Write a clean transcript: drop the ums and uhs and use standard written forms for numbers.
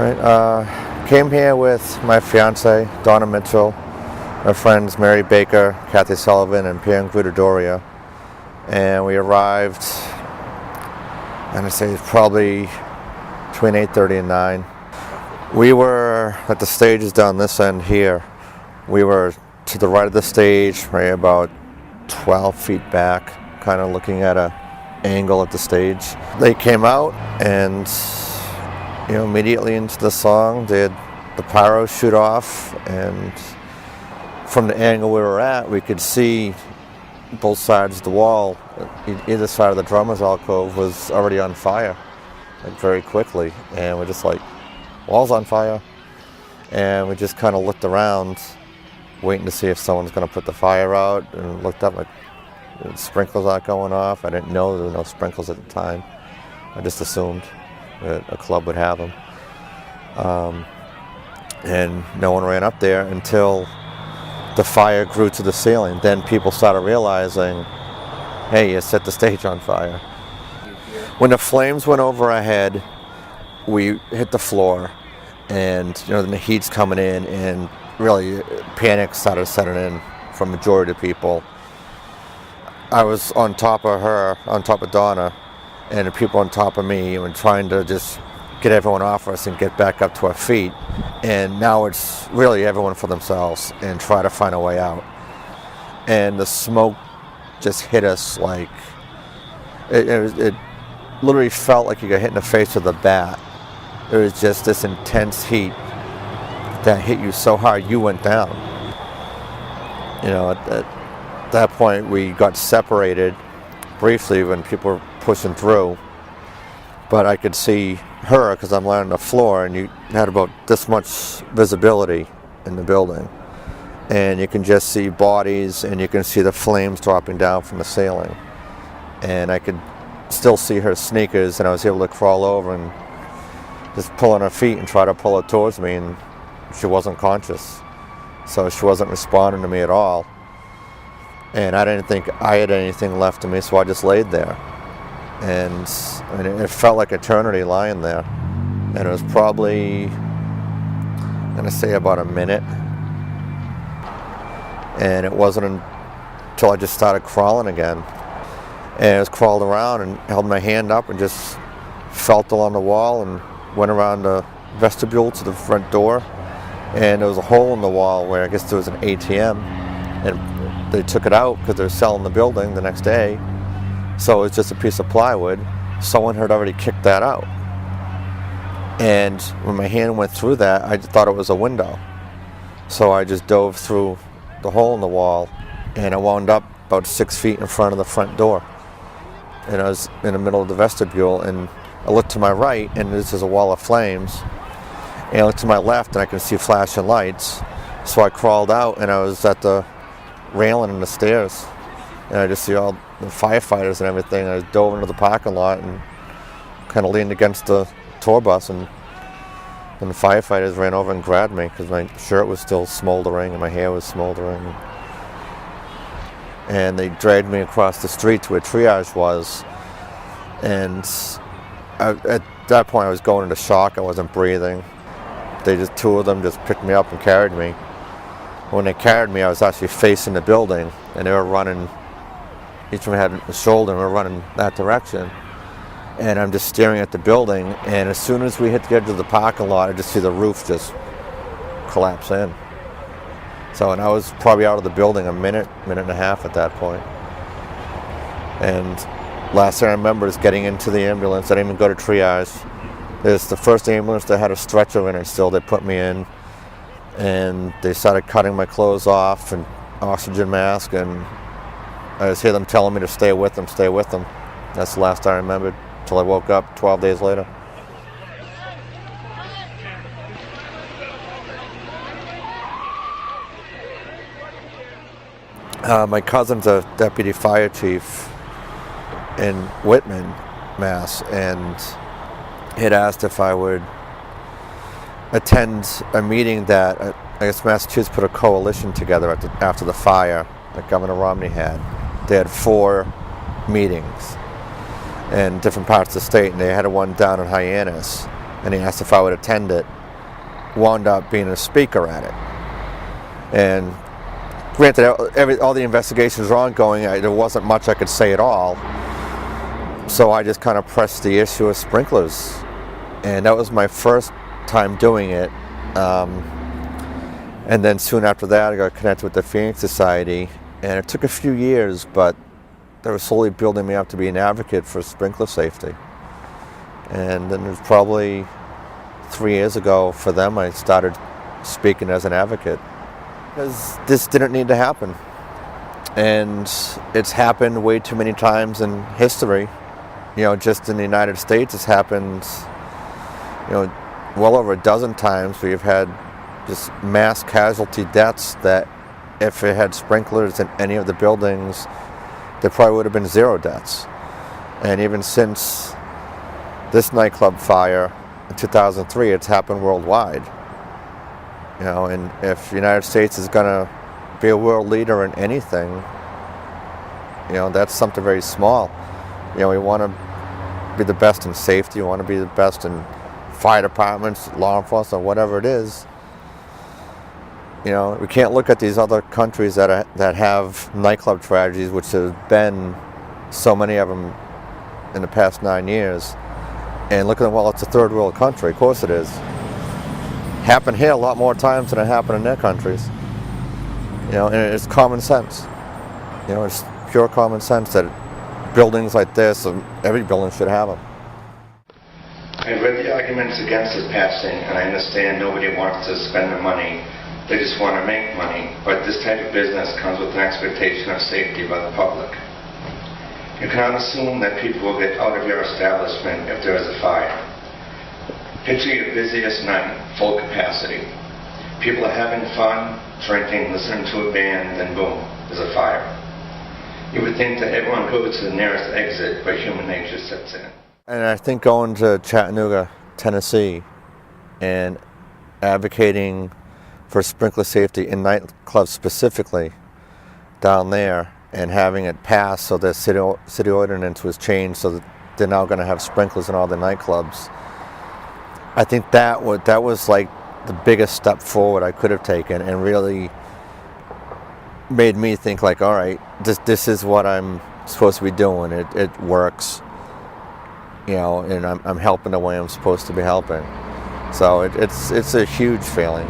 Right. Came here with my fiance, Donna Mitchell, my friends Mary Baker, Kathy Sullivan, and Pam Guidodoria. And we arrived, I'm going to say it's probably between 8:30 and 9. We were at the stages down this end here. We were to the right of the stage, right about 12 feet back, kind of looking at an angle at the stage. They came out and immediately into the song, they had the pyro shoot off, and from the angle we were at, we could see both sides of the wall. Either side of the drummer's alcove was already on fire, like very quickly, and we're just like, wall's on fire. And we just kind of looked around, waiting to see if someone's going to put the fire out, and looked up, like, sprinklers aren't going off. I didn't know there were no sprinklers at the time. I just assumed that a club would have them. And no one ran up there until the fire grew to the ceiling. Then people started realizing, hey, you set the stage on fire. When the flames went over our head, we hit the floor, and the heat's coming in, and really panic started setting in for the majority of people. I was on top of her, on top of Donna, and the people on top of me, and trying to just get everyone off us and get back up to our feet. And now it's really everyone for themselves and try to find a way out. And the smoke just hit us like, it literally felt like you got hit in the face with a bat. It was just this intense heat that hit you so hard you went down. At that point we got separated briefly when people were pushing through, but I could see her because I'm laying on the floor, and you had about this much visibility in the building, and you can just see bodies, and you can see the flames dropping down from the ceiling, and I could still see her sneakers, and I was able to crawl over and just pull on her feet and try to pull her towards me, and she wasn't conscious, so she wasn't responding to me at all. And I didn't think I had anything left in me, so I just laid there. And it felt like eternity lying there. And it was probably, I'm going to say about a minute. And it wasn't until I just started crawling again. And I was crawled around and held my hand up and just felt along the wall and went around the vestibule to the front door. And there was a hole in the wall where I guess there was an ATM. And they took it out because they were selling the building the next day. So it was just a piece of plywood. Someone had already kicked that out. And when my hand went through that, I thought it was a window. So I just dove through the hole in the wall, and I wound up about 6 feet in front of the front door. And I was in the middle of the vestibule, and I looked to my right, and this is a wall of flames. And I looked to my left, and I could see flashing lights. So I crawled out, and I was at the railing in the stairs. And I just see all the firefighters and everything. I dove into the parking lot and kind of leaned against the tour bus, and the firefighters ran over and grabbed me because my shirt was still smoldering and my hair was smoldering. And they dragged me across the street to where triage was. And at that point I was going into shock. I wasn't breathing. Two of them just picked me up and carried me. When they carried me, I was actually facing the building, and they were running. Each of them had a shoulder, and we were running that direction. And I'm just staring at the building, and as soon as we hit the edge of the parking lot, I just see the roof just collapse in. And I was probably out of the building a minute and a half at that point. And last thing I remember is getting into the ambulance. I didn't even go to triage. It's the first ambulance that had a stretcher in it still. They put me in, and they started cutting my clothes off and oxygen mask, and I just hear them telling me to stay with them, stay with them. That's the last I remembered until I woke up 12 days later. My cousin's a deputy fire chief in Whitman, Mass, and had asked if I would attend a meeting that I guess Massachusetts put a coalition together after the fire that Governor Romney had. They had 4 meetings in different parts of the state, and they had one down in Hyannis. and he asked if I would attend it. Wound up being a speaker at it. And granted, all the investigations were ongoing. There wasn't much I could say at all. So I just kind of pressed the issue of sprinklers. And that was my first time doing it. And then soon after that, I got connected with the Phoenix Society. And it took a few years, but they were slowly building me up to be an advocate for sprinkler safety. And then it was probably 3 years ago for them I started speaking as an advocate. Because this didn't need to happen. And it's happened way too many times in history. You know, just in the United States it's happened, you know, well over a dozen times where you've had just mass casualty deaths that if it had sprinklers in any of the buildings, there probably would have been 0 deaths. And even since this nightclub fire in 2003, it's happened worldwide. You know, and if the United States is going to be a world leader in anything, you know, that's something very small. You know, we want to be the best in safety, we want to be the best in fire departments, law enforcement, whatever it is. You know, we can't look at these other countries that have nightclub tragedies, which have been so many of them in the past 9 years, and look at them, well, it's a third world country. Of course it is. Happened here a lot more times than it happened in their countries. You know, and it's common sense. You know, it's pure common sense that buildings like this, every building should have them. I read the arguments against it passing, and I understand nobody wants to spend the money. They just want to make money. But this type of business comes with an expectation of safety by the public. You cannot assume that people will get out of your establishment if there is a fire. Picture your busiest night, full capacity. People are having fun, drinking, listening to a band, then boom, there's a fire. You would think that everyone goes to the nearest exit, but human nature sets in. And I think going to Chattanooga, Tennessee, and advocating for sprinkler safety in nightclubs specifically down there, and having it passed so the city ordinance was changed so that they're now going to have sprinklers in all the nightclubs. I think that was like the biggest step forward I could have taken, and really made me think like, all right, this is what I'm supposed to be doing. It works, you know, and I'm helping the way I'm supposed to be helping. So it's a huge feeling.